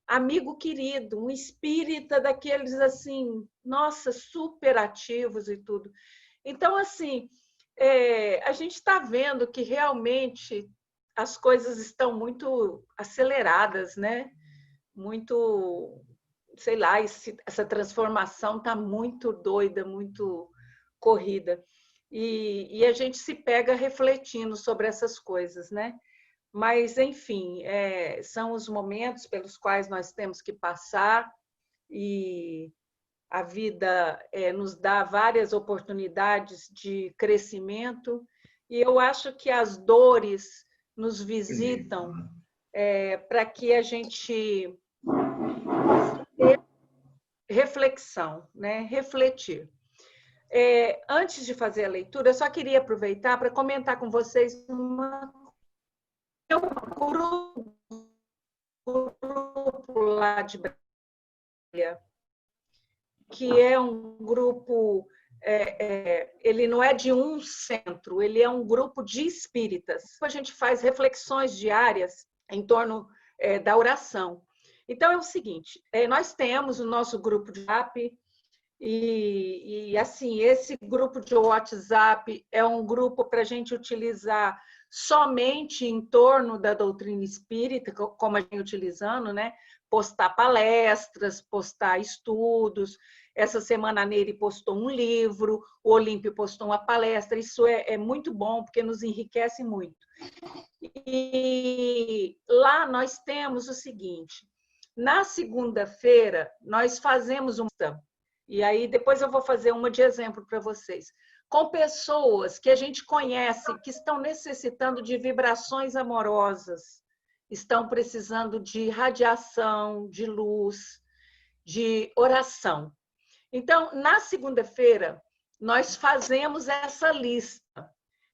amigo querido, um espírita daqueles assim, nossa, super ativos e tudo. Então, assim, a gente está vendo que realmente as coisas estão muito aceleradas, né? Muito, sei lá, essa transformação está muito doida, muito corrida. E a gente se pega refletindo sobre essas coisas, né? Mas, enfim, são os momentos pelos quais nós temos que passar e a vida nos dá várias oportunidades de crescimento e eu acho que as dores nos visitam para que a gente tenha reflexão, né? Refletir. Antes de fazer a leitura, eu só queria aproveitar para comentar com vocês um grupo lá de Brasília, que é um grupo, ele não é de um centro, ele é um grupo de espíritas. A gente faz reflexões diárias em torno da oração. Então, é o seguinte, nós temos o nosso grupo de WhatsApp, e assim, esse grupo de WhatsApp é um grupo para a gente utilizar somente em torno da doutrina espírita, como a gente utilizando, né? Postar palestras, postar estudos. Essa semana a Nery postou um livro, o Olímpio postou uma palestra. Isso é muito bom, porque nos enriquece muito. E lá nós temos o seguinte: na segunda-feira, nós fazemos uma. E aí, depois eu vou fazer uma de exemplo para vocês. Com pessoas que a gente conhece, que estão necessitando de vibrações amorosas, estão precisando de radiação, de luz, de oração. Então, na segunda-feira, nós fazemos essa lista.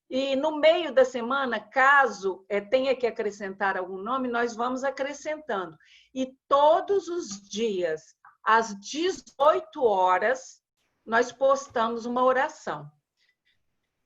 E no meio da semana, caso tenha que acrescentar algum nome, nós vamos acrescentando. E todos os dias, às 18 horas, nós postamos uma oração,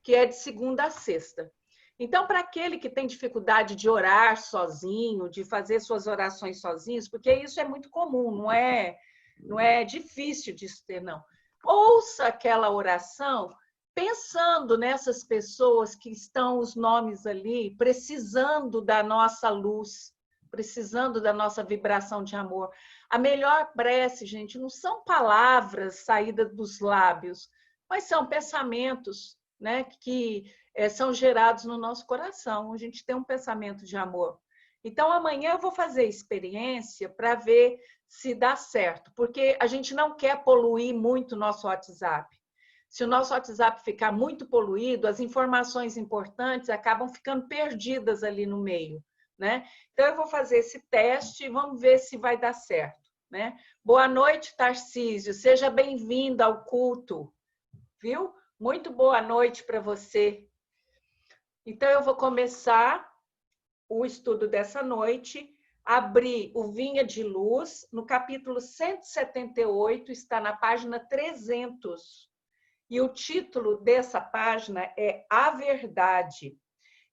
que é de segunda a sexta. Então, para aquele que tem dificuldade de orar sozinho, de fazer suas orações sozinhos, porque isso é muito comum, não é difícil de ter, não. Ouça aquela oração pensando nessas pessoas que estão os nomes ali, precisando da nossa luz, precisando da nossa vibração de amor. A melhor prece, gente, não são palavras saídas dos lábios, mas são pensamentos, né, que são gerados no nosso coração. A gente tem um pensamento de amor. Então, amanhã eu vou fazer experiência para ver se dá certo, porque a gente não quer poluir muito o nosso WhatsApp. Se o nosso WhatsApp ficar muito poluído, as informações importantes acabam ficando perdidas ali no meio, né? Então, eu vou fazer esse teste e vamos ver se vai dar certo, né? Boa noite, Tarcísio. Seja bem-vindo ao culto, viu? Muito boa noite para você. Então, eu vou começar o estudo dessa noite, abrir o Vinha de Luz, no capítulo 178, está na página 300. E o título dessa página é A Verdade.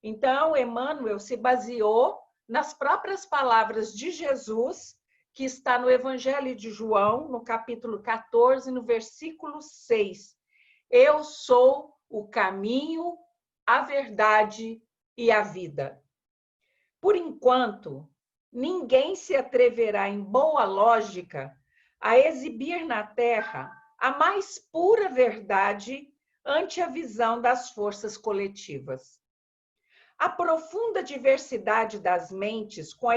Então, Emmanuel se baseou nas próprias palavras de Jesus, que está no Evangelho de João, no capítulo 14, no versículo 6. Eu sou o caminho, a verdade e a vida. Por enquanto, ninguém se atreverá em boa lógica a exibir na Terra a mais pura verdade ante a visão das forças coletivas. A profunda diversidade das mentes, com a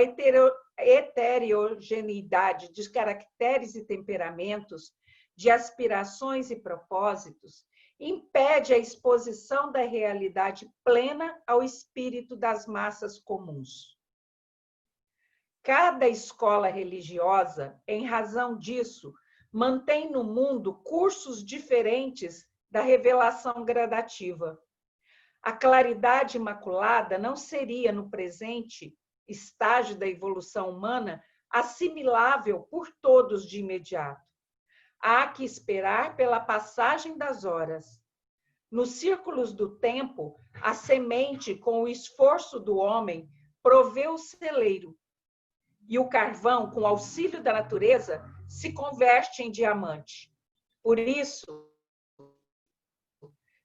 heterogeneidade de caracteres e temperamentos, de aspirações e propósitos, impede a exposição da realidade plena ao espírito das massas comuns. Cada escola religiosa, em razão disso, mantém no mundo cursos diferentes da revelação gradativa. A claridade imaculada não seria, no presente estágio da evolução humana, assimilável por todos de imediato. Há que esperar pela passagem das horas. Nos círculos do tempo, a semente, com o esforço do homem, provê o celeiro. e o carvão, com auxílio da natureza, se converte em diamante. Por isso,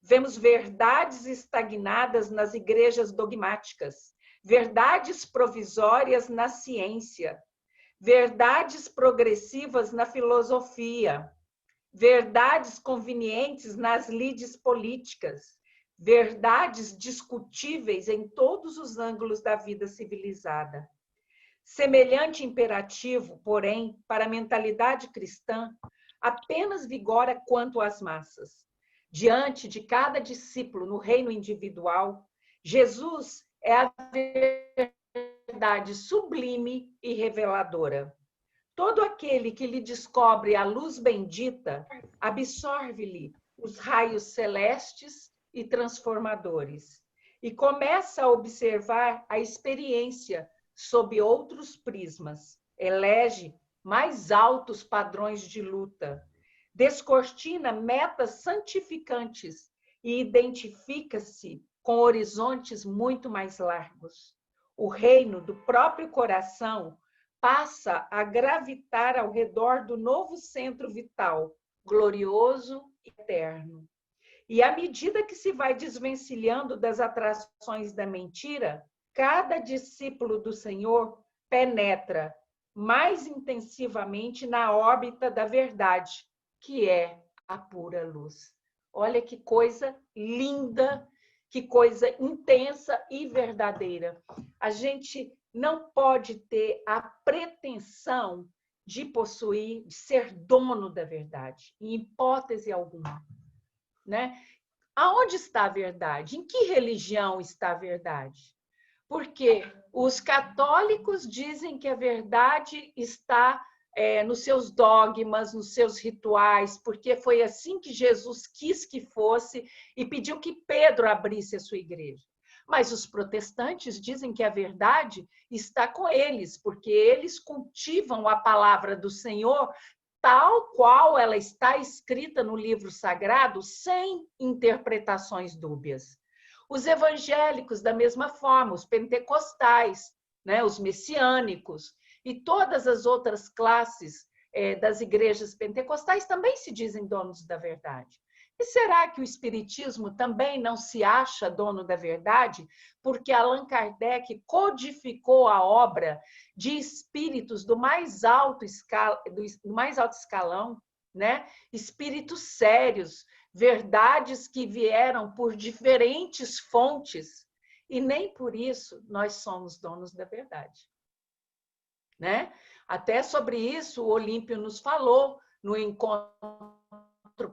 vemos verdades estagnadas nas igrejas dogmáticas, verdades provisórias na ciência, verdades progressivas na filosofia, verdades convenientes nas lides políticas, verdades discutíveis em todos os ângulos da vida civilizada. Semelhante imperativo, porém, para a mentalidade cristã, apenas vigora quanto às massas. Diante de cada discípulo no reino individual, Jesus é a verdade sublime e reveladora. Todo aquele que lhe descobre a luz bendita, absorve-lhe os raios celestes e transformadores, e começa a observar a experiência sob outros prismas, elege mais altos padrões de luta, descortina metas santificantes e identifica-se com horizontes muito mais largos. O reino do próprio coração passa a gravitar ao redor do novo centro vital, glorioso e eterno. E à medida que se vai desvencilhando das atrações da mentira, cada discípulo do Senhor penetra mais intensivamente na órbita da verdade, que é a pura luz. Olha que coisa linda, que coisa intensa e verdadeira. A gente não pode ter a pretensão de possuir, de ser dono da verdade, em hipótese alguma, né? Aonde está a verdade? Em que religião está a verdade? Porque os católicos dizem que a verdade está nos seus dogmas, nos seus rituais, porque foi assim que Jesus quis que fosse e pediu que Pedro abrisse a sua igreja. Mas os protestantes dizem que a verdade está com eles, porque eles cultivam a palavra do Senhor tal qual ela está escrita no livro sagrado, sem interpretações dúbias. Os evangélicos, da mesma forma, os pentecostais, né, os messiânicos e todas as outras classes das igrejas pentecostais também se dizem donos da verdade. E será que o espiritismo também não se acha dono da verdade? Porque Allan Kardec codificou a obra de espíritos do mais alto escalão, né? Espíritos sérios, verdades que vieram por diferentes fontes, e nem por isso nós somos donos da verdade, né? Até sobre isso o Olímpio nos falou no encontro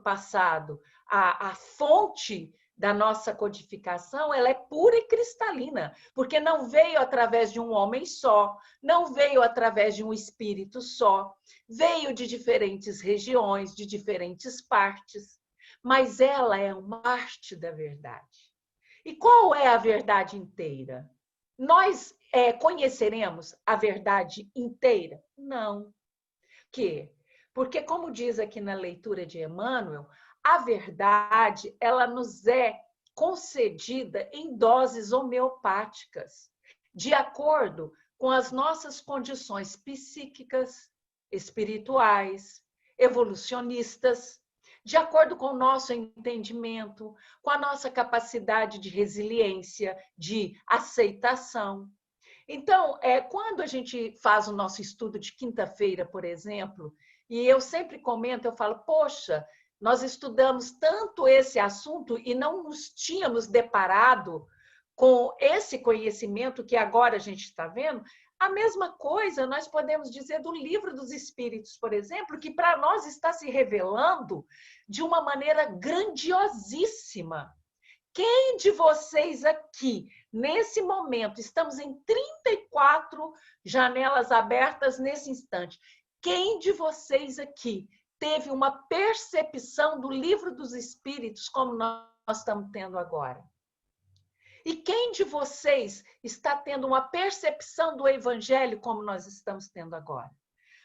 passado. A fonte da nossa codificação, ela é pura e cristalina, porque não veio através de um homem só, não veio através de um espírito só, veio de diferentes regiões, de diferentes partes, mas ela é uma parte da verdade. E qual é a verdade inteira? Nós conheceremos a verdade inteira? Não. Por quê? Porque, como diz aqui na leitura de Emmanuel, a verdade ela nos é concedida em doses homeopáticas, de acordo com as nossas condições psíquicas, espirituais, evolucionistas, de acordo com o nosso entendimento, com a nossa capacidade de resiliência, de aceitação. Então, quando a gente faz o nosso estudo de quinta-feira, por exemplo, e eu sempre comento, eu falo, poxa, nós estudamos tanto esse assunto e não nos tínhamos deparado com esse conhecimento que agora a gente está vendo. A mesma coisa nós podemos dizer do Livro dos Espíritos, por exemplo, que para nós está se revelando de uma maneira grandiosíssima. Quem de vocês aqui, nesse momento, estamos em 34 janelas abertas nesse instante, quem de vocês aqui teve uma percepção do Livro dos Espíritos como nós estamos tendo agora? E quem de vocês está tendo uma percepção do Evangelho como nós estamos tendo agora?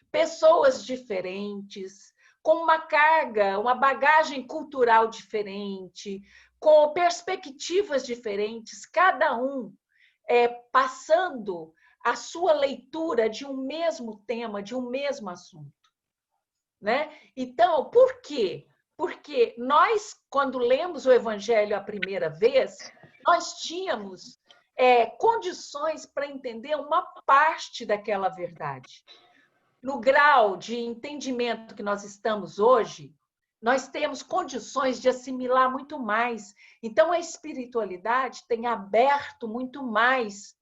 Pessoas diferentes, com uma carga, uma bagagem cultural diferente, com perspectivas diferentes, cada um passando a sua leitura de um mesmo tema, de um mesmo assunto, né? Então, por quê? Porque nós, quando lemos o Evangelho a primeira vez, nós tínhamos condições para entender uma parte daquela verdade. No grau de entendimento que nós estamos hoje, nós temos condições de assimilar muito mais. Então, a espiritualidade tem aberto muito mais,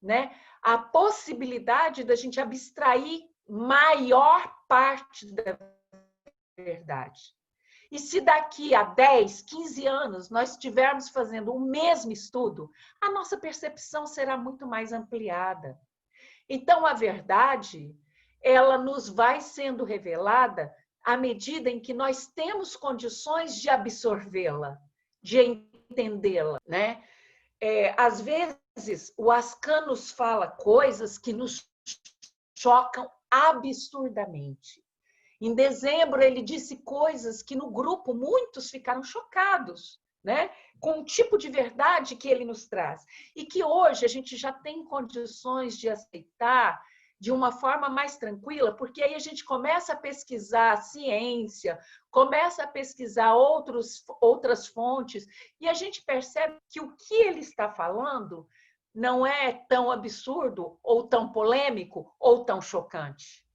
né, a possibilidade da gente abstrair maior parte da verdade. E se daqui a 10, 15 anos nós estivermos fazendo o mesmo estudo, a nossa percepção será muito mais ampliada. Então, a verdade, ela nos vai sendo revelada à medida em que nós temos condições de absorvê-la, de entendê-la, né? Às vezes, o Ascan nos fala coisas que nos chocam absurdamente. Em dezembro, ele disse coisas que no grupo muitos ficaram chocados, né? Com o tipo de verdade que ele nos traz. E que hoje a gente já tem condições de aceitar de uma forma mais tranquila, porque aí a gente começa a pesquisar a ciência, começa a pesquisar outras fontes, e a gente percebe que o que ele está falando não é tão absurdo, ou tão polêmico, ou tão chocante,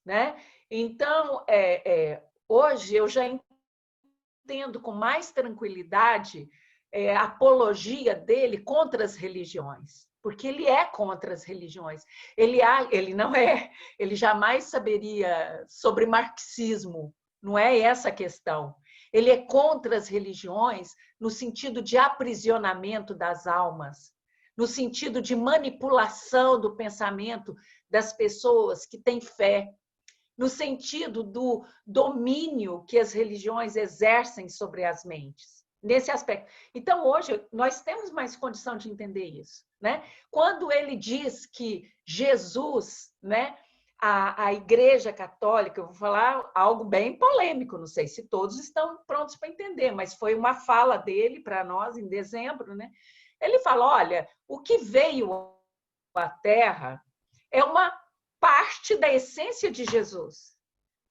né? Então, hoje eu já entendo com mais tranquilidade a apologia dele contra as religiões, porque ele é contra as religiões. Ele não é, ele jamais saberia sobre marxismo, não é essa a questão. Ele é contra as religiões no sentido de aprisionamento das almas, no sentido de manipulação do pensamento das pessoas que têm fé, no sentido do domínio que as religiões exercem sobre as mentes, nesse aspecto. Então, hoje, nós temos mais condição de entender isso, né? Quando ele diz que Jesus, né, a Igreja Católica, eu vou falar algo bem polêmico, não sei se todos estão prontos para entender, mas foi uma fala dele para nós em dezembro, né? Ele fala, olha, o que veio à Terra é uma parte da essência de Jesus.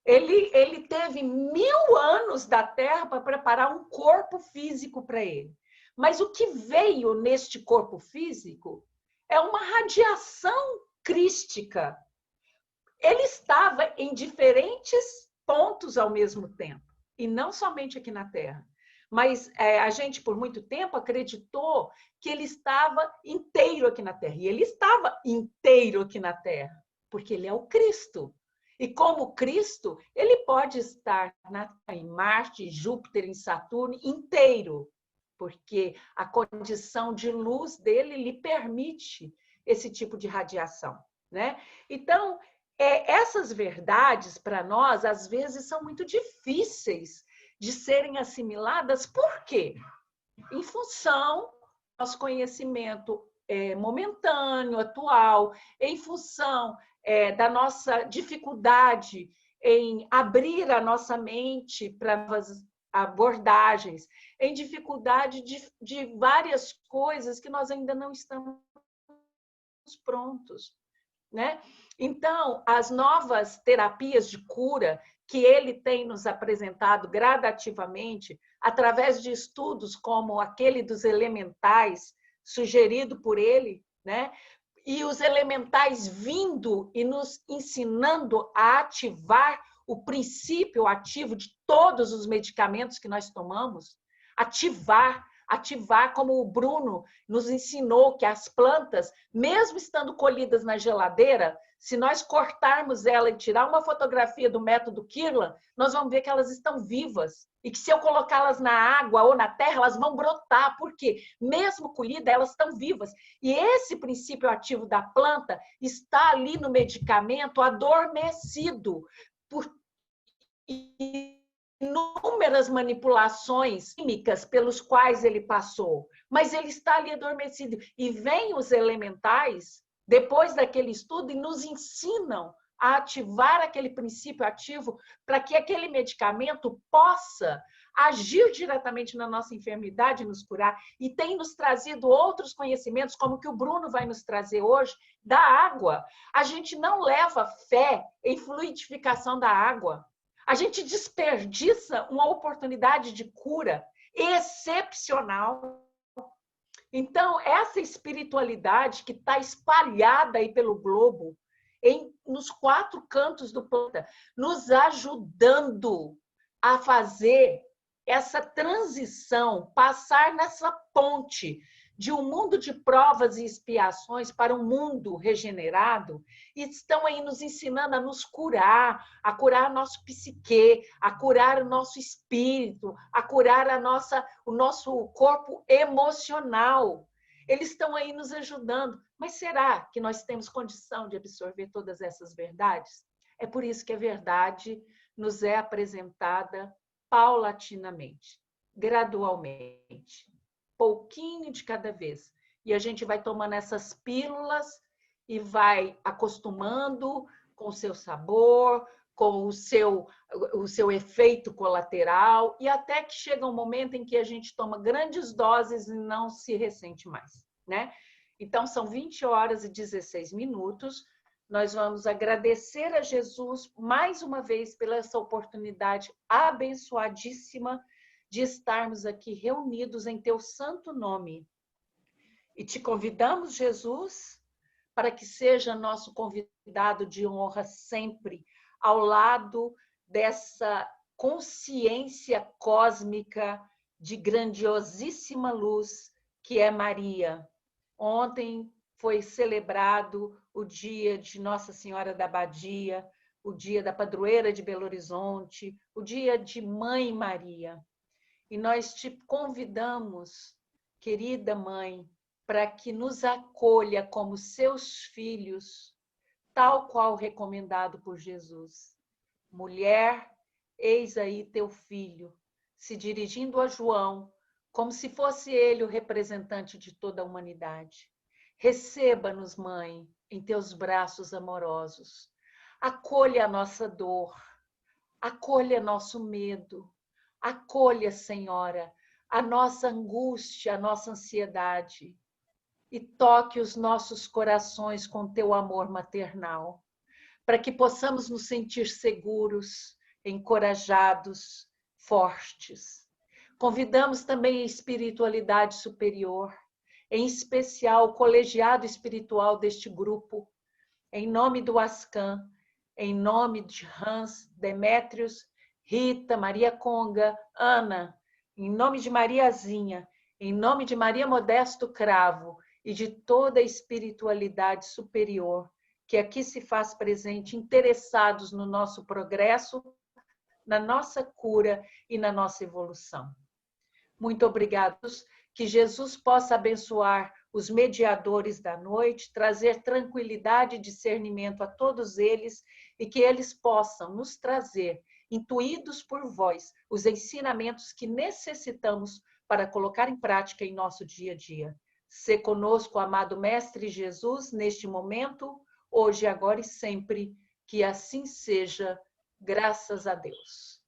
Ele teve 1000 anos da Terra para preparar um corpo físico para ele. Mas o que veio neste corpo físico é uma radiação crística. Ele estava em diferentes pontos ao mesmo tempo, e não somente aqui na Terra. Mas a gente, por muito tempo, acreditou que ele estava inteiro aqui na Terra. E ele estava inteiro aqui na Terra, porque ele é o Cristo. E como Cristo, ele pode estar em Marte, Júpiter, em Saturno, inteiro, porque a condição de luz dele lhe permite esse tipo de radiação, né? Então, essas verdades, para nós, às vezes, são muito difíceis de serem assimiladas. Por quê? Em função do nosso conhecimento momentâneo, atual, em função da nossa dificuldade em abrir a nossa mente para novas abordagens, em dificuldade de várias coisas que nós ainda não estamos prontos, né? Então, as novas terapias de cura que ele tem nos apresentado gradativamente, através de estudos como aquele dos elementais, sugerido por ele, né? E os elementais vindo e nos ensinando a ativar o princípio ativo de todos os medicamentos que nós tomamos, ativar como o Bruno nos ensinou que as plantas, mesmo estando colhidas na geladeira, se nós cortarmos ela e tirar uma fotografia do método Kirlian, nós vamos ver que elas estão vivas. E que se eu colocá-las na água ou na terra, elas vão brotar, porque mesmo colhidas, elas estão vivas. E esse princípio ativo da planta está ali no medicamento adormecido por inúmeras manipulações químicas pelos quais ele passou, mas ele está ali adormecido. E vêm os elementais, depois daquele estudo, e nos ensinam a ativar aquele princípio ativo para que aquele medicamento possa agir diretamente na nossa enfermidade e nos curar. E tem nos trazido outros conhecimentos, como o que o Bruno vai nos trazer hoje, da água. A gente não leva fé em fluidificação da água. A gente desperdiça uma oportunidade de cura excepcional. Então, essa espiritualidade que está espalhada aí pelo globo, nos 4 cantos do planeta, nos ajudando a fazer essa transição, passar nessa ponte de um mundo de provas e expiações para um mundo regenerado, e estão aí nos ensinando a curar nosso psique, a curar o nosso espírito, a curar o nosso corpo emocional. Eles estão aí nos ajudando. Mas será que nós temos condição de absorver todas essas verdades? É por isso que a verdade nos é apresentada paulatinamente, gradualmente, pouquinho de cada vez. E a gente vai tomando essas pílulas e vai acostumando com o seu sabor, com o seu efeito colateral, e até que chega um momento em que a gente toma grandes doses e não se ressente mais, né? Então, são 20 horas e 16 minutos. Nós vamos agradecer a Jesus mais uma vez pela essa oportunidade abençoadíssima de estarmos aqui reunidos em teu santo nome. E te convidamos, Jesus, para que seja nosso convidado de honra sempre, ao lado dessa consciência cósmica de grandiosíssima luz que é Maria. Ontem foi celebrado o dia de Nossa Senhora da Abadia, o dia da padroeira de Belo Horizonte, o dia de Mãe Maria. E nós te convidamos, querida Mãe, para que nos acolha como seus filhos, tal qual recomendado por Jesus. Mulher, eis aí teu filho, se dirigindo a João, como se fosse ele o representante de toda a humanidade. Receba-nos, Mãe, em teus braços amorosos. Acolha a nossa dor, acolha nosso medo, acolha, Senhora, a nossa angústia, a nossa ansiedade e toque os nossos corações com teu amor maternal, para que possamos nos sentir seguros, encorajados, fortes. Convidamos também a espiritualidade superior, em especial o colegiado espiritual deste grupo, em nome do Ascan, em nome de Hans, Demétrios, Rita, Maria Conga, Ana, em nome de Mariazinha, em nome de Maria Modesto Cravo e de toda a espiritualidade superior que aqui se faz presente, interessados no nosso progresso, na nossa cura e na nossa evolução. Muito obrigados, que Jesus possa abençoar os mediadores da noite, trazer tranquilidade e discernimento a todos eles e que eles possam nos trazer, intuídos por vós, os ensinamentos que necessitamos para colocar em prática em nosso dia a dia. Sê conosco, amado Mestre Jesus, neste momento, hoje, agora e sempre, que assim seja, graças a Deus.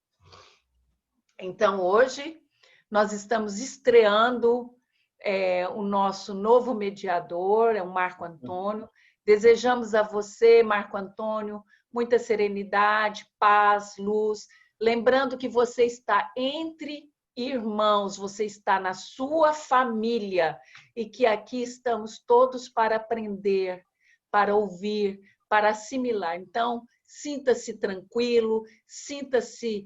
Então, hoje, nós estamos estreando o nosso novo mediador, é o Marco Antônio. Desejamos a você, Marco Antônio, muita serenidade, paz, luz. Lembrando que você está entre irmãos, você está na sua família e que aqui estamos todos para aprender, para ouvir, para assimilar. Então, sinta-se tranquilo, sinta-se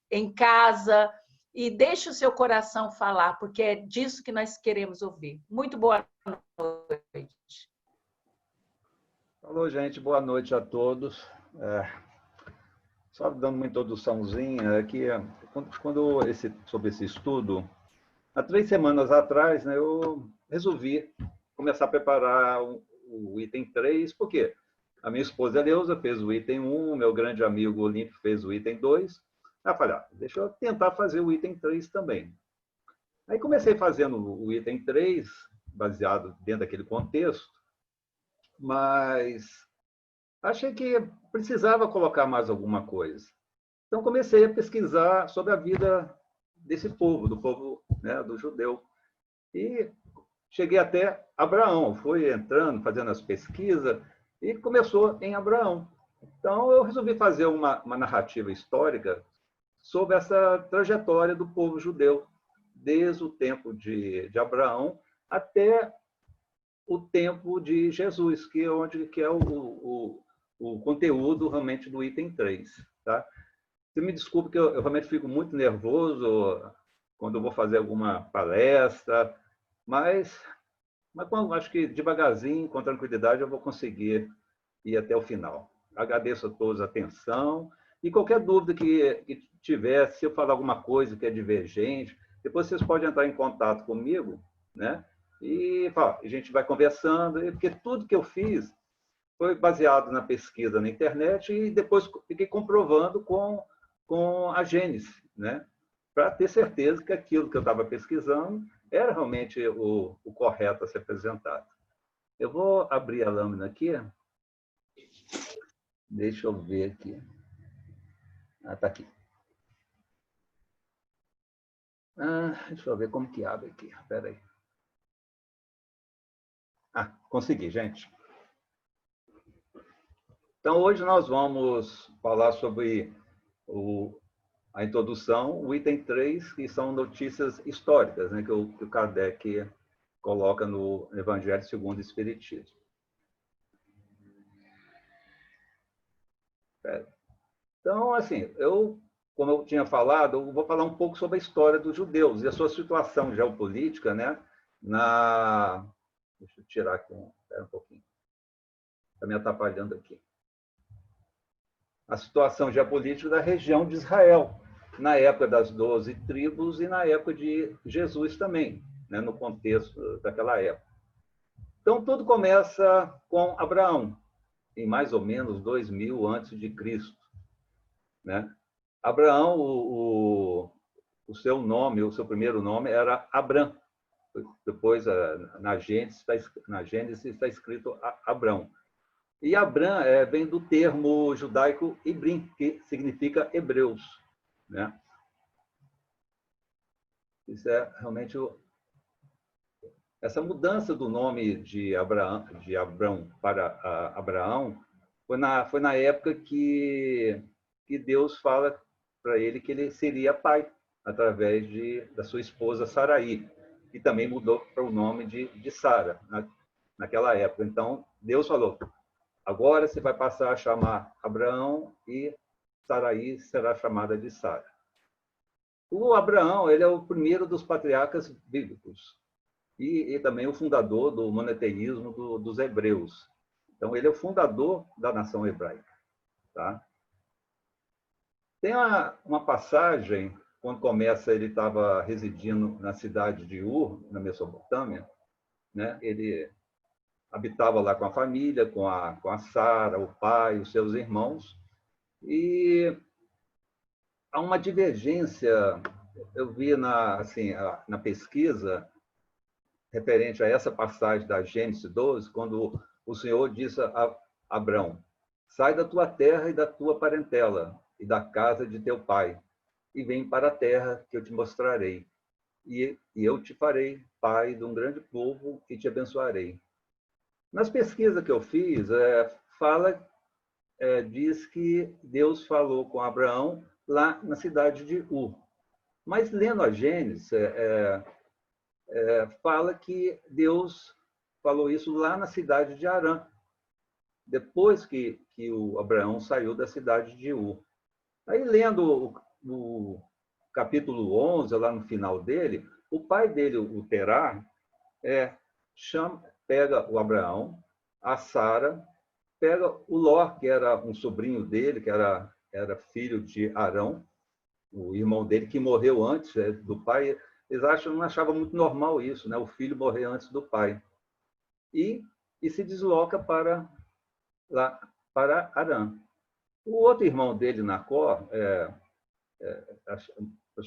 em casa e deixe o seu coração falar, porque é disso que nós queremos ouvir. Muito boa noite. Alô, gente, boa noite a todos. Só dando uma introduçãozinha, que sobre esse estudo, há 3 semanas atrás, né, eu resolvi começar a preparar o item 3, porque a minha esposa Eleusa fez o item 1, meu grande amigo Olímpio fez o item 2. Aí eu falei, deixa eu tentar fazer o item 3 também. Aí comecei fazendo o item 3, baseado dentro daquele contexto, mas achei que precisava colocar mais alguma coisa. Então, comecei a pesquisar sobre a vida desse povo, do povo, né, do judeu. E cheguei até Abraão, fui entrando, fazendo as pesquisas, e começou em Abraão. Então, eu resolvi fazer uma narrativa histórica sobre essa trajetória do povo judeu, desde o tempo de Abraão até o tempo de Jesus, que é o conteúdo realmente do item 3. Tá? Você me desculpe que eu realmente fico muito nervoso quando eu vou fazer alguma palestra, mas acho que devagarzinho, com tranquilidade, eu vou conseguir ir até o final. Agradeço a todos a atenção e qualquer dúvida que tiver, se eu falar alguma coisa que é divergente, depois vocês podem entrar em contato comigo, né? E a gente vai conversando, porque tudo que eu fiz foi baseado na pesquisa na internet e depois fiquei comprovando com a Gênesis, né? Para ter certeza que aquilo que eu estava pesquisando era realmente o correto a ser apresentado. Eu vou abrir a lâmina aqui. Deixa eu ver aqui. Ah, está aqui. Deixa eu ver como que abre aqui. Espera aí. Consegui, gente. Então, hoje nós vamos falar sobre a introdução, o item 3, que são notícias históricas, né, que o Kardec coloca no Evangelho segundo o Espiritismo. Então, assim, como eu tinha falado, eu vou falar um pouco sobre a história dos judeus e a sua situação geopolítica, né? Deixa eu tirar aqui espera um pouquinho. Está me atrapalhando aqui. A situação geopolítica da região de Israel, na época das 12 tribos e na época de Jesus também, né? No contexto daquela época. Então, tudo começa com Abraão, em mais ou menos 2000 antes de Cristo. Né? Abraão, o seu nome, o seu primeiro nome era Abram. Depois, na Gênesis está escrito Abrão. E Abram vem do termo judaico Ibrim, que significa hebreus. Né? Isso é realmente essa mudança do nome de Abrão para Abraão foi na época que Deus fala para ele que ele seria pai, através da sua esposa Saraí, que também mudou para o nome de Sara, naquela época. Então, Deus falou, agora você vai passar a chamar Abraão e Saraí será chamada de Sara. O Abraão ele é o primeiro dos patriarcas bíblicos e também o fundador do monoteísmo dos hebreus. Então, ele é o fundador da nação hebraica. Tá? Tem uma passagem, quando começa, ele estava residindo na cidade de Ur, na Mesopotâmia, né? Ele habitava lá com a família, com a Sara, o pai, os seus irmãos, e há uma divergência, eu vi na pesquisa, referente a essa passagem da Gênesis 12, quando o Senhor disse a Abrão, sai da tua terra e da tua parentela, e da casa de teu pai, e vem para a terra que eu te mostrarei. E eu te farei pai de um grande povo e te abençoarei. Nas pesquisas que eu fiz, diz que Deus falou com Abraão lá na cidade de Ur. Mas lendo a Gênesis, fala que Deus falou isso lá na cidade de Harã, depois que o Abraão saiu da cidade de Ur. Aí, lendo o capítulo 11, lá no final dele, o pai dele, o Terá, pega o Abraão, a Sara, pega o Ló, que era um sobrinho dele, que era filho de Arão, o irmão dele, que morreu antes do pai. Eles não achavam muito normal isso, né? O filho morrer antes do pai. E se desloca para Harã. O outro irmão dele, Nacor,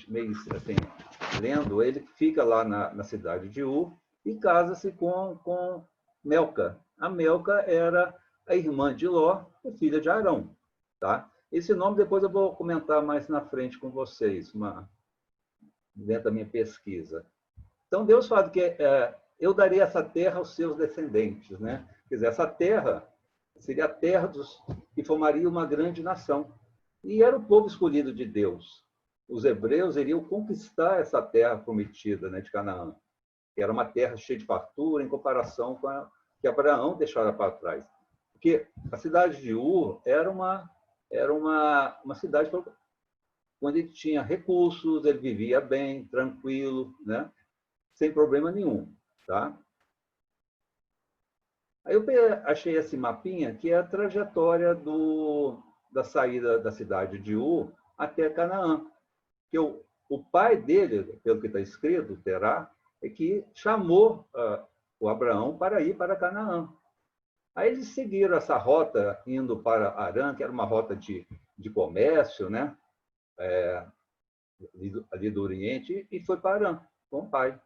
meio assim, lendo, ele fica lá na cidade de Ur e casa-se com Melca. A Melca era a irmã de Ló é filha de Arão. Tá? Esse nome depois eu vou comentar mais na frente com vocês, dentro da minha pesquisa. Então, Deus fala que eu daria essa terra aos seus descendentes. Né? Quer dizer, essa terra seria a terra que formaria uma grande nação. E era o povo escolhido de Deus. Os hebreus iriam conquistar essa terra prometida, né, de Canaã, que era uma terra cheia de fartura em comparação com a que Abraão deixara para trás. Porque a cidade de Ur era uma cidade onde ele tinha recursos, ele vivia bem, tranquilo, né, sem problema nenhum. Tá? Aí eu achei esse mapinha, que é a trajetória da saída da cidade de Ur até Canaã. Que o pai dele, pelo que está escrito, Terá, é que chamou o Abraão para ir para Canaã. Aí eles seguiram essa rota, indo para Harã, que era uma rota de comércio, né? Ali do Oriente, e foi para Harã, com o pai.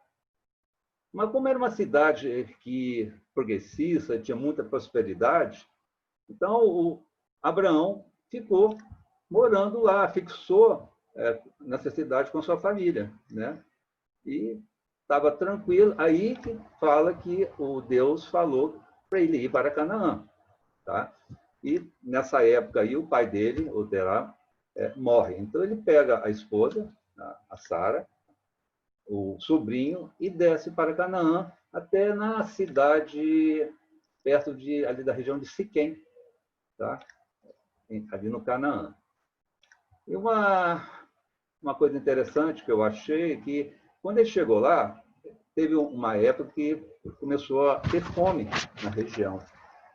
Mas como era uma cidade progressista, tinha muita prosperidade, então o Abraão ficou morando lá, fixou nessa cidade com sua família, né? E estava tranquilo. Aí que fala que o Deus falou para ele ir para Canaã, tá? E nessa época aí o pai dele, o Terá, morre. Então ele pega a esposa, a Sara, o sobrinho, e desce para Canaã, até na cidade perto ali da região de Siquém, tá? Ali no Canaã. E uma coisa interessante que eu achei que, quando ele chegou lá, teve uma época que começou a ter fome na região.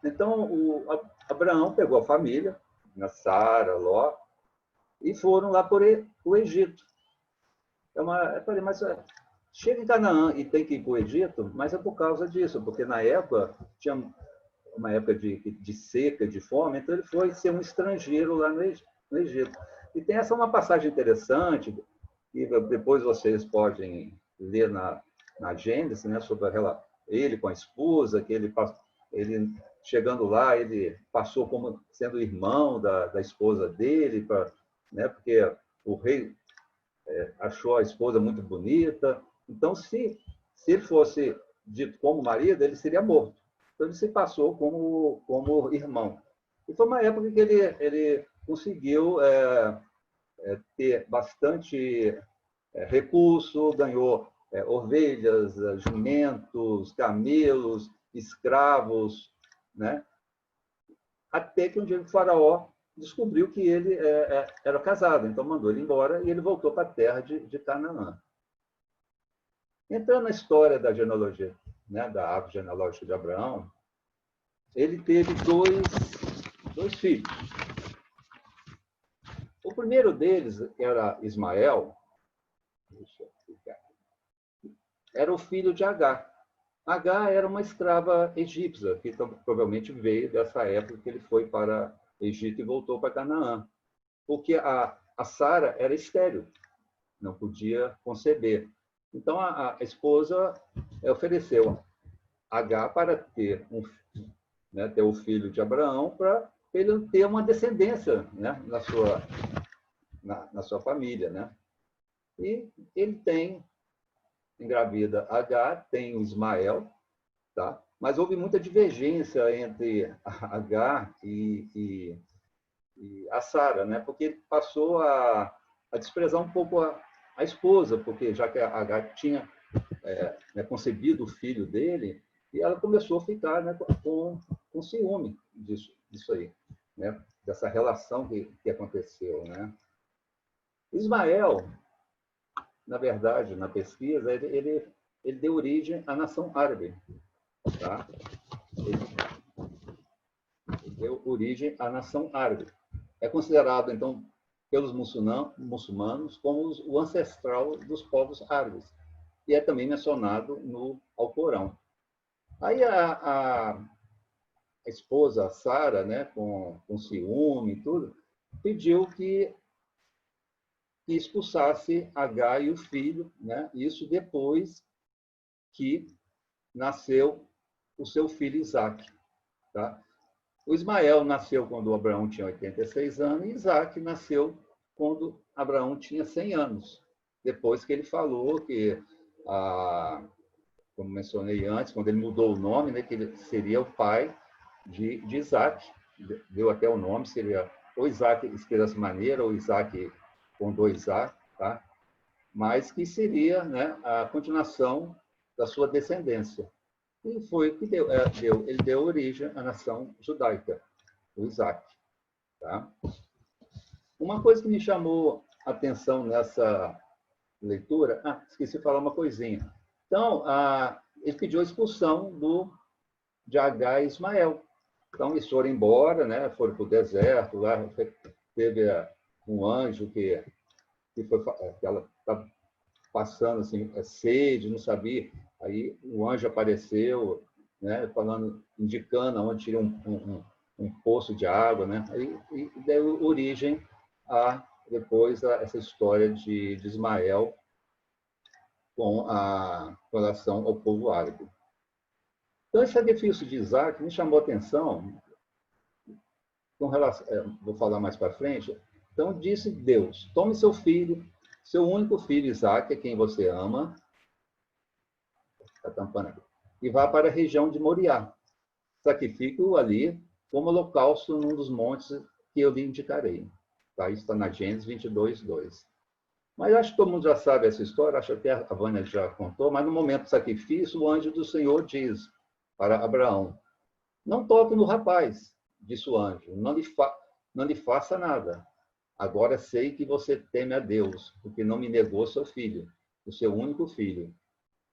Então, o Abraão pegou a família, Sara, Ló, e foram lá para o Egito. Eu falei, mas chega em Canaã e tem que ir para o Egito, mas é por causa disso, porque na época tinha uma época de seca, de fome, então ele foi ser um estrangeiro lá no Egito. E tem uma passagem interessante, que depois vocês podem ler na Gênesis, né, sobre ele com a esposa, que ele chegando lá, ele passou como sendo irmão da esposa dele, né, porque o rei achou a esposa muito bonita. Então, se ele fosse dito como marido, ele seria morto. Então, ele se passou como irmão. E foi uma época que ele conseguiu ter bastante recurso, ganhou ovelhas, jumentos, camelos, escravos, né? Até que um dia o faraó descobriu que ele era casado, então mandou ele embora e ele voltou para a terra de Canaã. Entrando na história da genealogia, né, da árvore genealógica de Abraão, ele teve dois filhos. O primeiro deles era Ismael, era o filho de Agar. Agar era uma escrava egípcia, que provavelmente veio dessa época que ele foi para Egito e voltou para Canaã. Porque a Sara era estéril, não podia conceber. Então, a esposa ofereceu Agar para ter o filho de Abraão, para ele ter uma descendência, né, na sua família. Né? E ele engravida Agar, tem o Ismael, tá? Mas houve muita divergência entre Agar e a Sara, né? Porque ele passou a desprezar um pouco a esposa, porque já que a Agar tinha concebido o filho dele, e ela começou a ficar, né, com ciúme disso aí, né? Dessa relação que aconteceu. Né? Ismael, na verdade, na pesquisa, ele deu origem à nação árabe. Tá? Ele deu origem à nação árabe. É considerado, então, pelos muçulmanos como o ancestral dos povos árabes. E é também mencionado no Alcorão. Aí a esposa, Sara, né, com ciúme e tudo, pediu que expulsasse Agar e o filho, né? Isso depois que nasceu o seu filho Isaque. Tá? O Ismael nasceu quando Abraão tinha 86 anos e Isaac nasceu quando Abraão tinha 100 anos. Depois que ele falou que, como mencionei antes, quando ele mudou o nome, né, que ele seria o pai de Isaac. Deu até o nome, seria ou Isaac escrito dessa maneira, ou Isaac com 2A, tá? Mas que seria, né, a continuação da sua descendência. E foi o que ele deu origem à nação judaica, o Isaac. Tá? Uma coisa que me chamou a atenção nessa leitura, esqueci de falar uma coisinha. Então, ele pediu a expulsão de Agar e Ismael. Então, eles foram embora, né? Foram para o deserto, lá teve um anjo que ela estava passando assim, sede, não sabia. Aí o anjo apareceu, né, falando, indicando onde tinha um poço de água, né? E deu origem depois a essa história de Ismael com relação ao povo árabe. Então, esse sacrifício de Isaac me chamou a atenção, com relação, vou falar mais para frente. Então, disse Deus: tome seu filho, seu único filho Isaac, a quem você ama, está tampando aqui, e vá para a região de Moriá. Sacrifique-o ali como holocausto num dos montes que eu lhe indicarei. Tá? Isso está na Gênesis 22, 2. Mas acho que todo mundo já sabe essa história, acho que a Vânia já contou, mas no momento do sacrifício, o anjo do Senhor diz para Abraão: não toque no rapaz, disse o anjo, não lhe faça nada. Agora sei que você teme a Deus, porque não me negou seu filho, o seu único filho.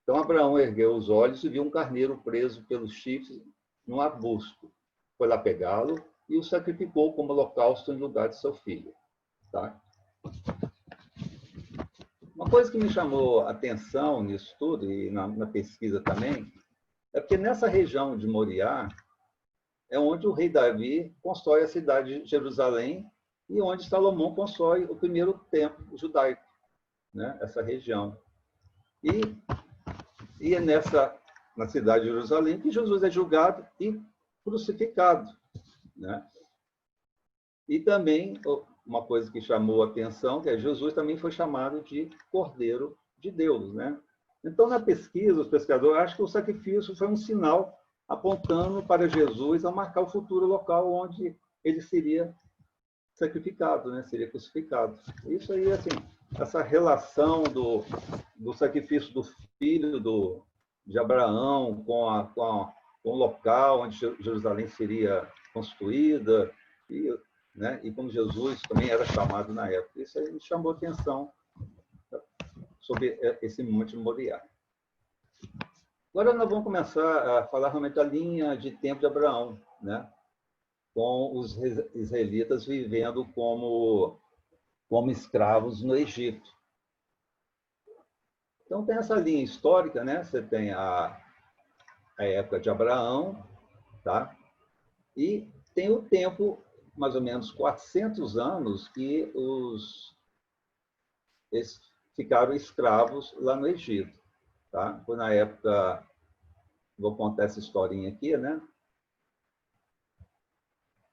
Então Abraão ergueu os olhos e viu um carneiro preso pelos chifres num arbusto. Foi lá pegá-lo e o sacrificou como holocausto em lugar de seu filho. Tá? Uma coisa que me chamou a atenção nisso tudo, e na pesquisa também, é porque nessa região de Moriá é onde o rei Davi constrói a cidade de Jerusalém e onde Salomão constrói o primeiro templo judaico, né? Essa região. E é na cidade de Jerusalém que Jesus é julgado e crucificado, né? E também uma coisa que chamou a atenção, que Jesus também foi chamado de Cordeiro de Deus, né? Então, na pesquisa, os pesquisadores acham que o sacrifício foi um sinal apontando para Jesus a marcar o futuro local onde ele seria sacrificado, né? Seria crucificado. Isso aí, assim, essa relação do sacrifício do filho de Abraão com o local onde Jerusalém seria construída, né? E como Jesus também era chamado na época. Isso aí me chamou a atenção sobre esse Monte Moriá. Agora nós vamos começar a falar realmente da linha de tempo de Abraão, né? Com os israelitas vivendo como escravos no Egito. Então tem essa linha histórica, né? Você tem a época de Abraão, tá? E tem o tempo, mais ou menos 400 anos, que eles ficaram escravos lá no Egito. Tá? Foi na época, vou contar essa historinha aqui, né?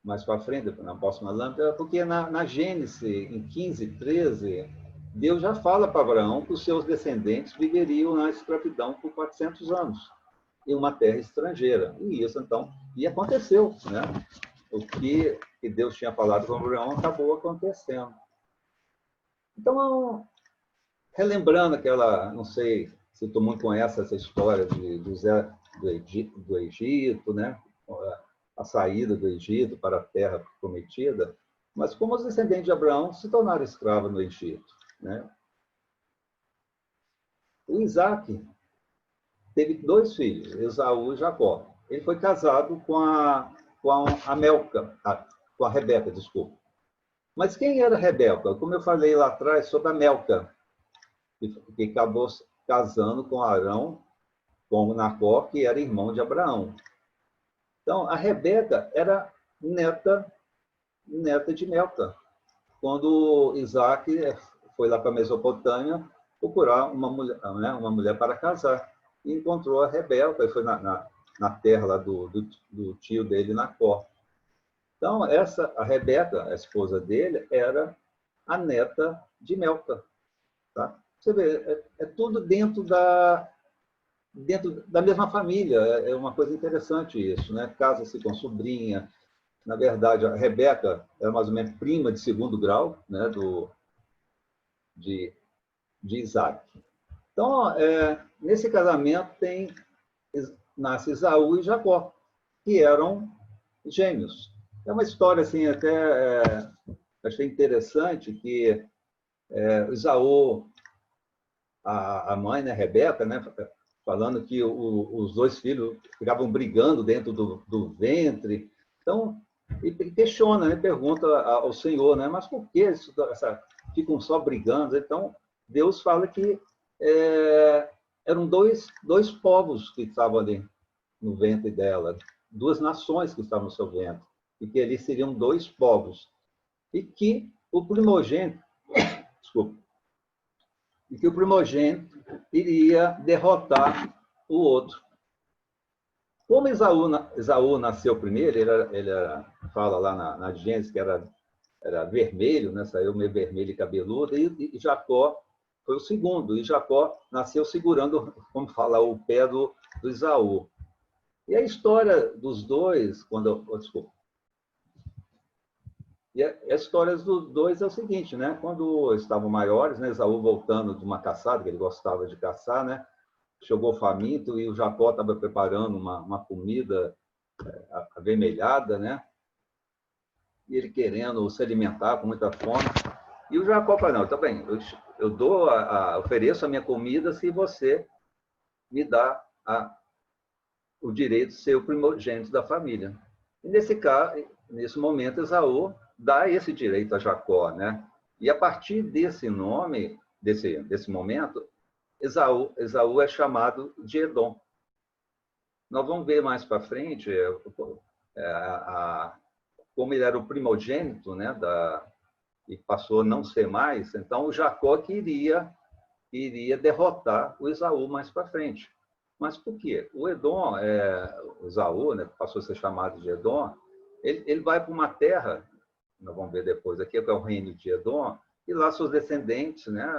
Mais para frente, na próxima lâmpada, porque na Gênesis, em 15, 13, Deus já fala para Abraão que os seus descendentes viveriam na escravidão por 400 anos, em uma terra estrangeira. E isso, então, e aconteceu, né? O que Deus tinha falado com Abraão acabou acontecendo. Então, relembrando aquela, não sei se todo mundo conhece essa história de José do Egito, né? A saída do Egito para a terra prometida, mas como os descendentes de Abraão se tornaram escravos no Egito, né? O Isaac teve 2 filhos, Esaú e Jacó. Ele foi casado com a Rebeca, desculpa. Mas quem era Rebeca? Como eu falei lá atrás sobre a Melca, que acabou casando com Arão, com Nacó, que era irmão de Abraão. Então, a Rebeca era neta de Melca. Quando Isaac foi lá para a Mesopotâmia procurar uma mulher para casar, e encontrou a Rebeca, e foi na terra lá do tio dele, Nacó. Então, a Rebeca, a esposa dele, era a neta de Melca. Tá? Você vê, é tudo dentro da mesma família. É uma coisa interessante isso, né? Casa-se com sobrinha. Na verdade, a Rebeca era mais ou menos prima de segundo grau, né? De, de Isaac. Então, nesse casamento nasce Esaú e Jacó, que eram gêmeos. É uma história assim até achei interessante que Esaú, a mãe, né, Rebeca, né, falando que os dois filhos ficavam brigando dentro do ventre. Então, ele questiona, né, pergunta ao Senhor, né, mas por que ficam só brigando? Então, Deus fala que eram dois povos que estavam ali no ventre dela, duas nações que estavam no seu ventre, e que eles seriam dois povos. E que o primogênito, desculpa, e que o primogênito iria derrotar o outro. Como Esaú nasceu primeiro, ele fala lá na Gênesis que era vermelho, né? Saiu meio vermelho e cabeludo, e Jacó foi o segundo, e Jacó nasceu segurando, como fala, o pé do Esaú. E a história dos dois, desculpa. E a história dos dois é o seguinte, né? Quando estavam maiores, né? Esaú voltando de uma caçada, que ele gostava de caçar, né? Chegou faminto e o Jacó estava preparando uma comida avermelhada, né? E ele querendo se alimentar com muita fome. E o Jacó falou, não, tá bem, eu ofereço a minha comida se você me dá o direito de ser o primogênito da família. E nesse momento, Esaú dá esse direito a Jacó, né? E a partir desse nome, desse momento, Esaú é chamado de Edom. Nós vamos ver mais para frente como ele era o primogênito, né? E passou a não ser mais. Então, o Jacó iria derrotar o Esaú mais para frente. Mas por quê? O Edom, o Esaú, né, passou a ser chamado de Edom, ele vai para uma terra, nós vamos ver depois aqui, que é o reino de Edom, e lá seus descendentes, né,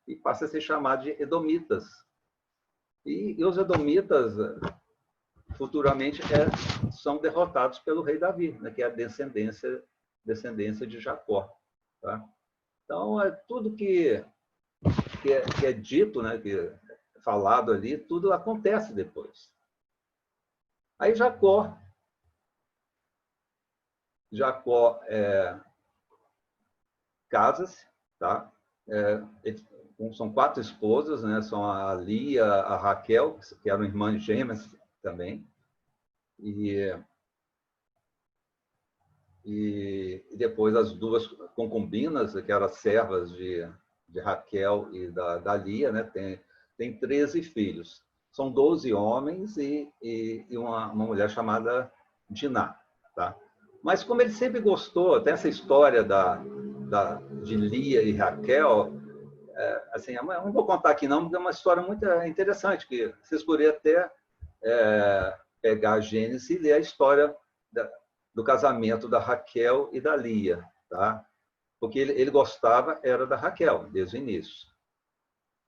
e passa a ser chamado de Edomitas. E os Edomitas, futuramente, são derrotados pelo rei Davi, né, que é a descendência de Jacó. Tá? Então, tudo que é dito, né, que é falado ali, tudo acontece depois. Aí Jacó casa-se, tá? São 4 esposas, né? São a Lia, a Raquel, que eram irmãs gêmeas também, e depois as 2 concubinas, que eram servas de Raquel e da Lia, né? Tem 13 filhos. São 12 homens e uma mulher chamada Diná, tá? Mas como ele sempre gostou, até essa história de Lia e Raquel, assim, eu não vou contar aqui não, porque é uma história muito interessante, que vocês poderiam até pegar a Gênesis e ler a história do casamento da Raquel e da Lia, tá? Porque ele gostava era da Raquel, desde o início.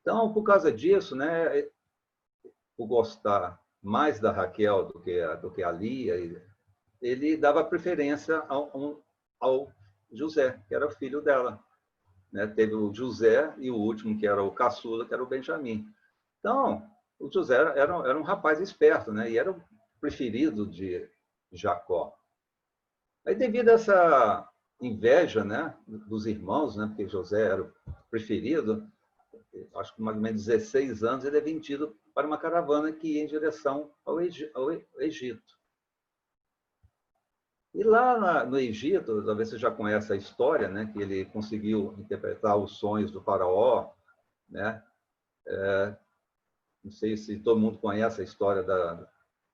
Então, por causa disso, né, por gostar mais da Raquel do que a Lia, ele dava preferência ao José, que era o filho dela. Né? Teve o José e o último, que era o caçula, que era o Benjamim. Então, o José era um rapaz esperto, né? E era o preferido de Jacó. Aí, devido a essa inveja, né, dos irmãos, né, porque José era o preferido, acho que mais ou menos 16 anos, ele é vendido para uma caravana que ia em direção ao Egito. E lá no Egito, talvez você já conhece a história, né, que ele conseguiu interpretar os sonhos do faraó, né? Não sei se todo mundo conhece a história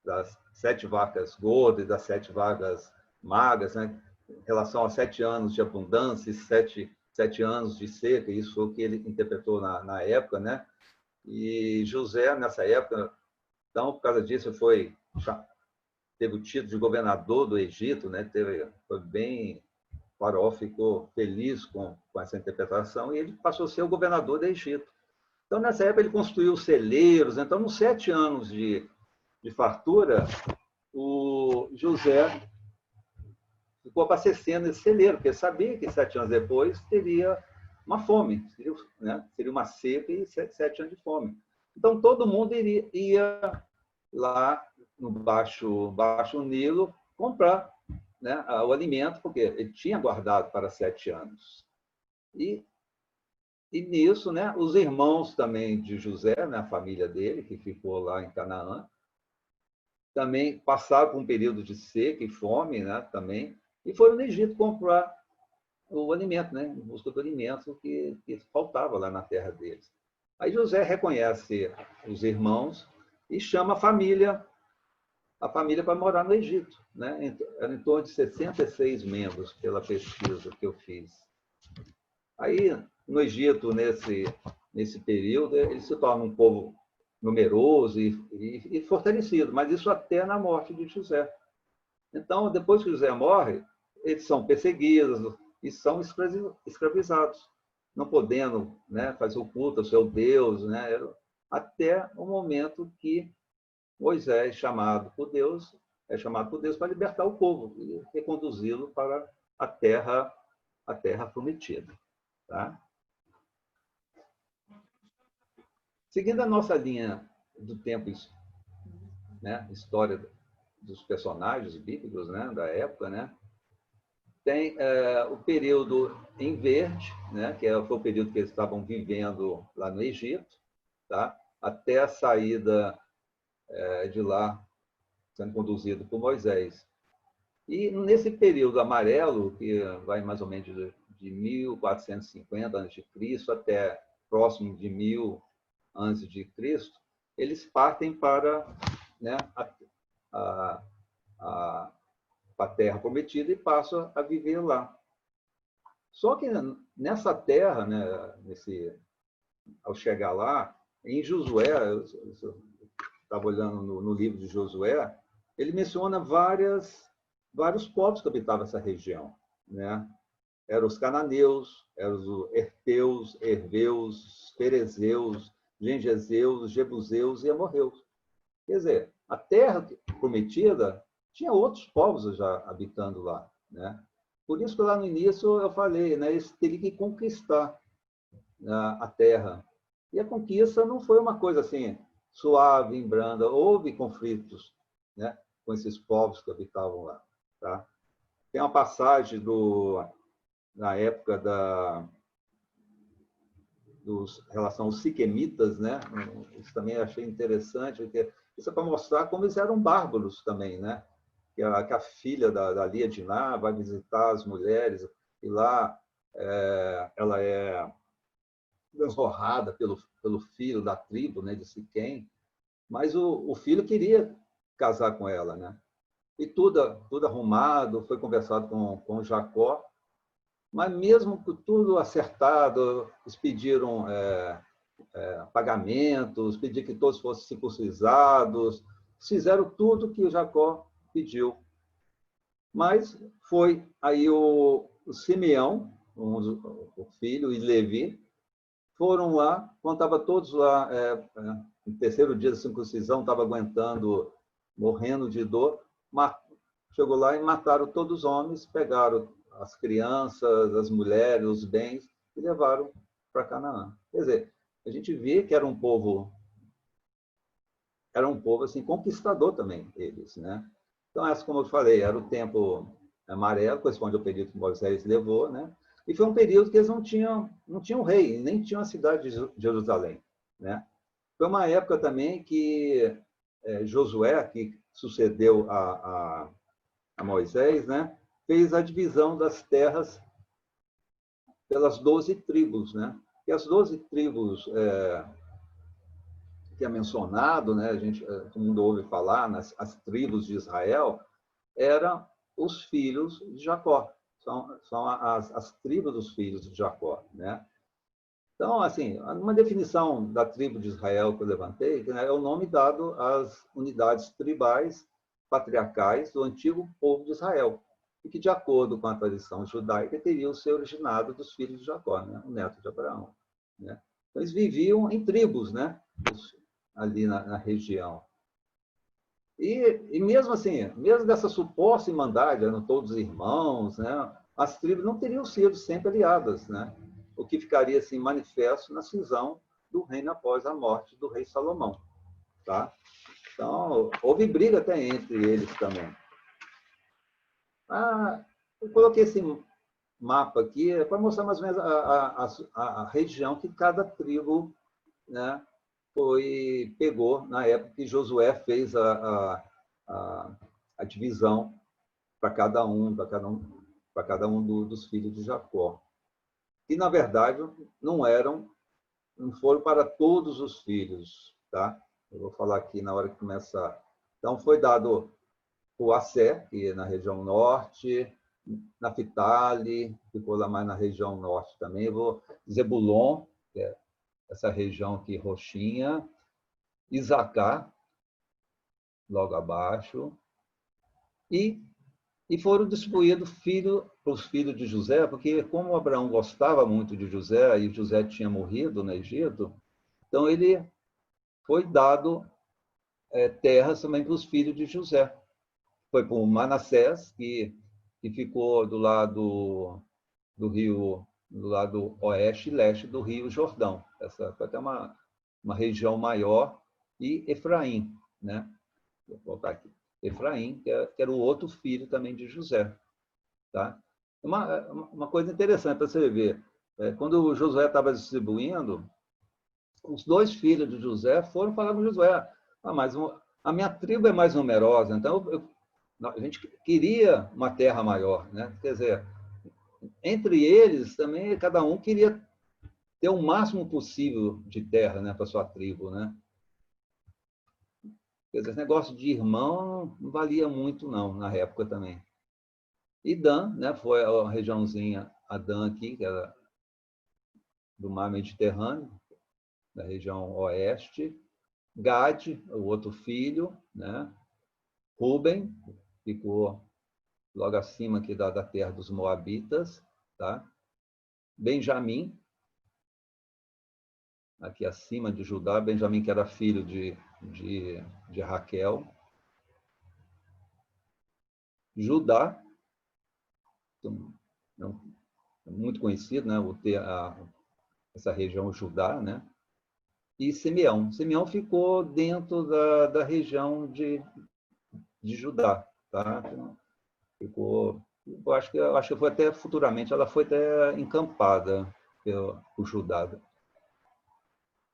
das 7 vacas gordas e das 7 vacas magras, né? Em relação a 7 anos de abundância e 7 anos de seca, isso foi o que ele interpretou na época, né? E José, nessa época, então, por causa disso, foi teve o título de governador do Egito, né? Foi bem... O faraó ficou feliz com essa interpretação e ele passou a ser o governador do Egito. Então, nessa época, ele construiu celeiros. Então, nos 7 anos de fartura, o José ficou abastecendo esse celeiro, porque sabia que 7 anos depois teria uma fome, seria uma seca e 7 anos de fome. Então, todo mundo ia lá no Baixo Nilo comprar, né, o alimento, porque ele tinha guardado para 7 anos. E nisso, né, os irmãos também de José, né, a família dele, que ficou lá em Canaã, também passaram por um período de seca e fome, né, também, e foram no Egito comprar o alimento, né, em busca do alimento que faltava lá na terra deles. Aí José reconhece os irmãos e chama a família para morar no Egito, né? Era em torno de 66 membros, pela pesquisa que eu fiz. Aí, no Egito, nesse período, ele se torna um povo numeroso e fortalecido, mas isso até na morte de José. Então, depois que José morre, eles são perseguidos e são escravizados, não podendo, né, fazer o culto ao seu Deus, né, até o momento que Moisés, é chamado por Deus para libertar o povo e reconduzi-lo para a terra prometida. Tá? Seguindo a nossa linha do tempo, né, história dos personagens bíblicos, né, da época, né, tem o período em verde, né, que foi o período que eles estavam vivendo lá no Egito, tá, até a saída de lá, sendo conduzido por Moisés. E nesse período amarelo, que vai mais ou menos de 1450 a.C. até próximo de 1000 a.C., eles partem para, né, a terra prometida e passam a viver lá. Só que nessa terra, né, ao chegar lá, em Josué, eu estava olhando no livro de Josué, ele menciona vários povos que habitavam essa região, né? Eram os cananeus, eram os heteus, herveus, ferezeus, gengezeus, jebuseus e amorreus. Quer dizer, a terra prometida tinha outros povos já habitando lá, né? Por isso que lá no início eu falei, né, eles teriam que conquistar a terra. E a conquista não foi uma coisa assim suave, em branda. Houve conflitos, né, com esses povos que habitavam lá. Tá? Tem uma passagem na época relação aos siquemitas, né? Isso também achei interessante, porque isso é para mostrar como eles eram bárbaros também, né? Que a filha da Lia Diná vai visitar as mulheres e lá ela é desonrada pelo filho da tribo, né, de Siquém, mas o filho queria casar com ela, né? E tudo arrumado, foi conversado com Jacó, mas mesmo com tudo acertado, eles pediram pagamentos, pediram que todos fossem circuncisados, fizeram tudo que o Jacó pediu. Mas foi aí o Simeão, o filho, e Levi, foram lá, quando estavam todos lá, no terceiro dia da circuncisão, estava aguentando, morrendo de dor, chegou lá e mataram todos os homens, pegaram as crianças, as mulheres, os bens e levaram para Canaã. Quer dizer, a gente vê que era um povo assim conquistador também, eles, né? Então, essa, como eu falei, era o tempo amarelo, corresponde ao período que Moisés levou, né? E foi um período que eles não tinham rei, nem tinham a cidade de Jerusalém, né? Foi uma época também que Josué, que sucedeu a Moisés, né, fez a divisão das terras pelas 12 tribos, né? E as 12 tribos que é mencionado, né, todo mundo ouve falar, as tribos de Israel, eram os filhos de Jacó. São as tribos dos filhos de Jacó, né? Então, assim, uma definição da tribo de Israel que eu levantei, né, é o nome dado às unidades tribais patriarcais do antigo povo de Israel, e que, de acordo com a tradição judaica, teriam se originado dos filhos de Jacó, né? O neto de Abraão. Né? Então, eles viviam em tribos, né? Ali na região. E mesmo assim, mesmo dessa suposta irmandade, eram todos irmãos, né? As tribos não teriam sido sempre aliadas, né? O que ficaria assim manifesto na cisão do reino após a morte do rei Salomão. Tá? Então, houve briga até entre eles também. Eu coloquei esse mapa aqui para mostrar mais ou menos a região que cada tribo, né, pegou na época que Josué fez a divisão para cada um dos filhos de Jacó. E, na verdade, não foram para todos os filhos. Tá? Eu vou falar aqui na hora que começar. Então, foi dado o Assé, que é na região norte, Naphtali, ficou lá mais na região norte também. Zebulon, que é essa região aqui roxinha, Isacar, logo abaixo, e foram distribuídos para os filhos de José, porque como Abraão gostava muito de José, e José tinha morrido no Egito, então ele foi dado terras também para os filhos de José. Foi para o Manassés, que ficou do lado do rio, do lado oeste e leste do rio Jordão. Essa foi até uma região maior. E Efraim, né? Vou colocar aqui. Efraim, que era o outro filho também de José. Tá? Uma coisa interessante para você ver. Quando Josué estava distribuindo, os dois filhos de José foram falar com Josué. Mas a minha tribo é mais numerosa, então a gente queria uma terra maior. Né? Quer dizer, entre eles também, cada um queria ter o máximo possível de terra, né, para sua tribo. Né? Quer dizer, esse negócio de irmão não valia muito, não, na época também. E Dan, né, foi a regiãozinha, a Dan aqui, que era do mar Mediterrâneo, da região oeste. Gad, o outro filho, né? Ruben, ficou logo acima aqui da terra dos Moabitas. Tá? Benjamim, aqui acima de Judá, Benjamim, que era filho de Raquel. Judá, muito conhecido, né? Essa região Judá, né? E Simeão. Simeão ficou dentro da região de Judá. Tá? Ficou, eu acho que foi até futuramente, ela foi até encampada por Judá.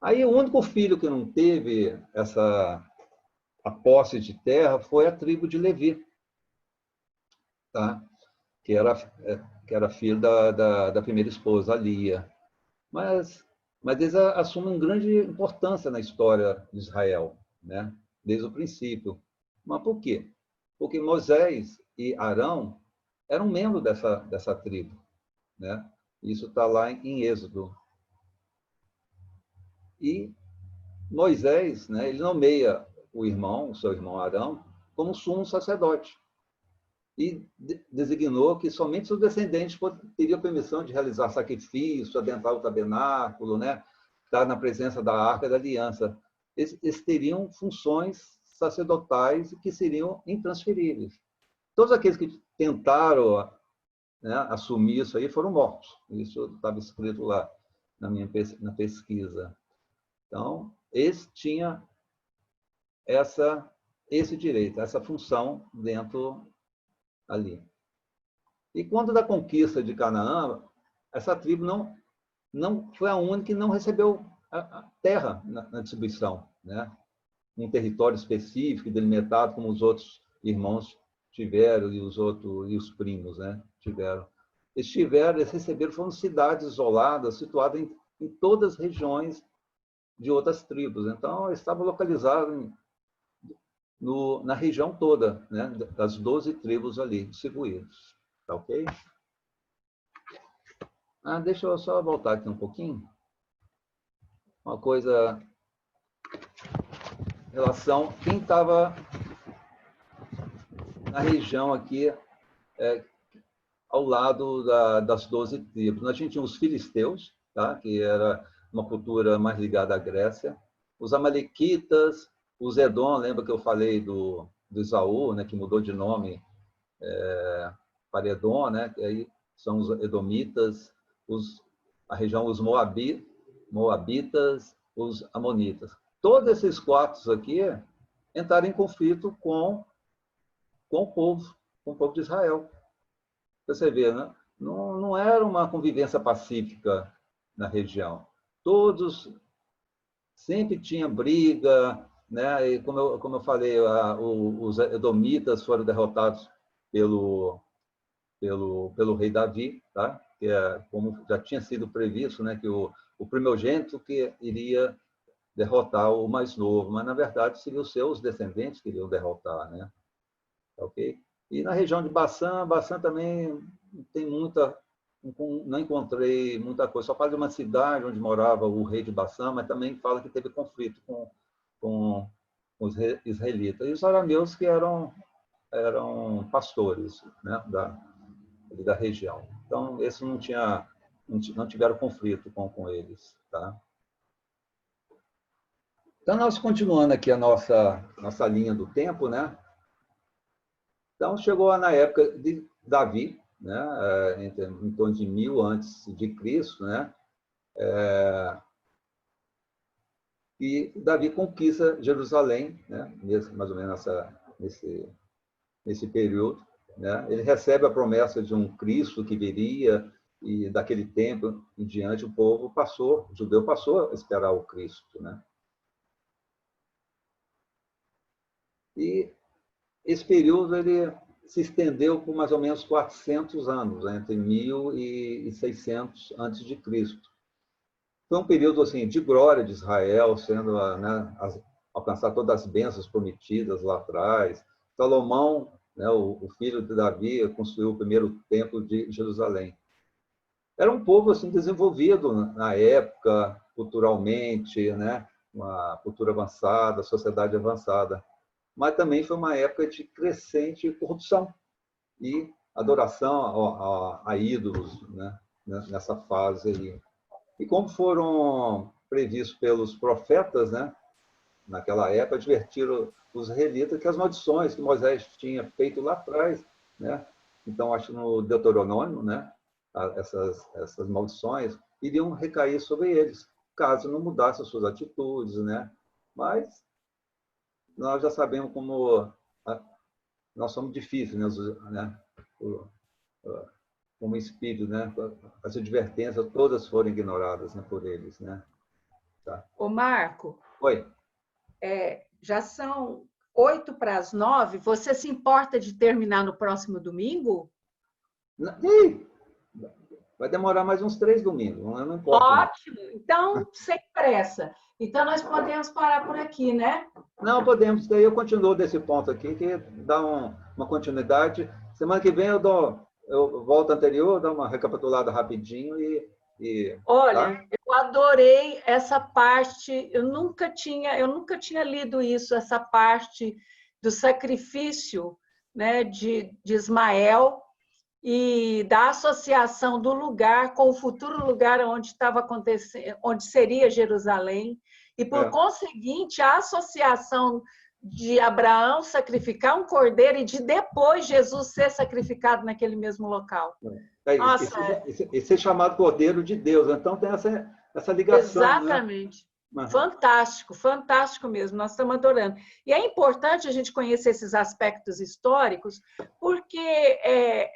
Aí o único filho que não teve a posse de terra foi a tribo de Levi, tá? que era filho da primeira esposa, a Lia. Mas eles assumem grande importância na história de Israel, né? Desde o princípio. Mas por quê? Porque Moisés e Arão eram membros dessa tribo. Né? Isso está lá em Êxodo. E Moisés, né, ele nomeia o seu irmão Arão, como sumo sacerdote. E designou que somente seus descendentes teriam permissão de realizar sacrifício, adentrar o tabernáculo, né? Estar na presença da Arca da Aliança. Eles teriam funções sacerdotais que seriam intransferíveis. Todos aqueles que tentaram, né, assumir isso aí foram mortos. Isso estava escrito lá na pesquisa. Então, esse tinha esse direito, essa função dentro ali. E quando da conquista de Canaã, essa tribo não foi a única que não recebeu a terra na distribuição, né? Um território específico, delimitado, como os outros irmãos tiveram e os primos, né, tiveram. Eles receberam, foram cidades isoladas, situadas em todas as regiões de outras tribos. Então, estavam localizados na região toda, né, das 12 tribos ali distribuídas. Tá ok? Deixa eu só voltar aqui um pouquinho. Uma coisa em relação a quem estava na região aqui, ao lado das 12 tribos. A gente tinha os filisteus, tá? Que era uma cultura mais ligada à Grécia, os amalequitas, os Edom, lembra que eu falei do Esaú, né? Que mudou de nome para Edom, né? Que aí são os edomitas, a região os moabitas, os amonitas. Todos esses quatro aqui entraram em conflito com o povo de Israel. Você vê, né? Não era uma convivência pacífica na região. Todos sempre tinha briga, né? E como eu falei, os edomitas foram derrotados pelo rei Davi, tá? Que como já tinha sido previsto, né? Que o primogênito que iria derrotar o mais novo, mas na verdade seriam os seus descendentes que iriam derrotar, né? Ok? E na região de Bassã também tem não encontrei muita coisa. Só fala de uma cidade onde morava o rei de Bassã, mas também fala que teve conflito com os israelitas. E os arameus que eram pastores, né, da região. Então, esses não tiveram conflito com eles. Tá? Então, nós continuando aqui a nossa linha do tempo, né? Então, chegou na época de Davi, né, em torno de 1000 antes de Cristo, né, e Davi conquista Jerusalém, né, mais ou menos nesse período. Né, ele recebe a promessa de um Cristo que viria, e daquele tempo em diante o judeu passou a esperar o Cristo. Né. E esse período ele se estendeu por mais ou menos 400 anos, né, entre 1600 antes de Cristo. Foi um período assim de glória de Israel, sendo, né, alcançar todas as bênçãos prometidas lá atrás. Salomão, né, o filho de Davi, construiu o primeiro templo de Jerusalém. Era um povo assim desenvolvido na época, culturalmente, né, uma cultura avançada, sociedade avançada. Mas também foi uma época de crescente corrupção e adoração a ídolos, né, nessa fase aí. E como foram previstos pelos profetas, né, naquela época, advertiram os israelitas que as maldições que Moisés tinha feito lá atrás, né, então acho no Deuteronômio, né, essas maldições iriam recair sobre eles, caso não mudassem as suas atitudes, né. Mas nós já sabemos como nós somos difíceis, né? Como espírito, né? As advertências todas foram ignoradas, né, por eles, né? Tá. Ô, Marco. Oi. Já são 8:09. Você se importa de terminar no próximo domingo? Vai demorar mais uns 3 domingos, não importa. Ótimo. Então, sem pressa. Então, nós podemos parar por aqui, né? Não, podemos. Daí eu continuo desse ponto aqui, que dá uma continuidade. Semana que vem eu volto anterior, dou uma recapitulada rapidinho Olha, tá? eu adorei essa parte. Eu nunca tinha lido isso, essa parte do sacrifício, né, de Ismael e da associação do lugar com o futuro lugar onde estava acontecendo, onde seria Jerusalém, e por conseguinte a associação de Abraão sacrificar um cordeiro e de depois Jesus ser sacrificado naquele mesmo local. Esse é chamado Cordeiro de Deus, então tem essa ligação. Exatamente. Né? Fantástico, fantástico mesmo, nós estamos adorando. E é importante a gente conhecer esses aspectos históricos, porque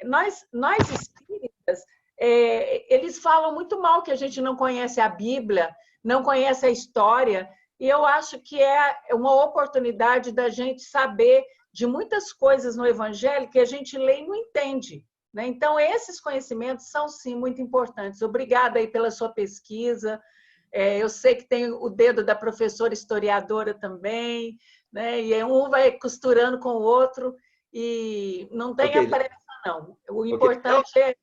nós espíritas, eles falam muito mal que a gente não conhece a Bíblia, não conhece a história, e eu acho que é uma oportunidade da gente saber de muitas coisas no Evangelho que a gente lê e não entende. Né? Então, esses conhecimentos são, sim, muito importantes. Obrigada aí pela sua pesquisa. Eu sei que tem o dedo da professora historiadora também, né? E um vai costurando com o outro, e não tenha pressa, não. O importante é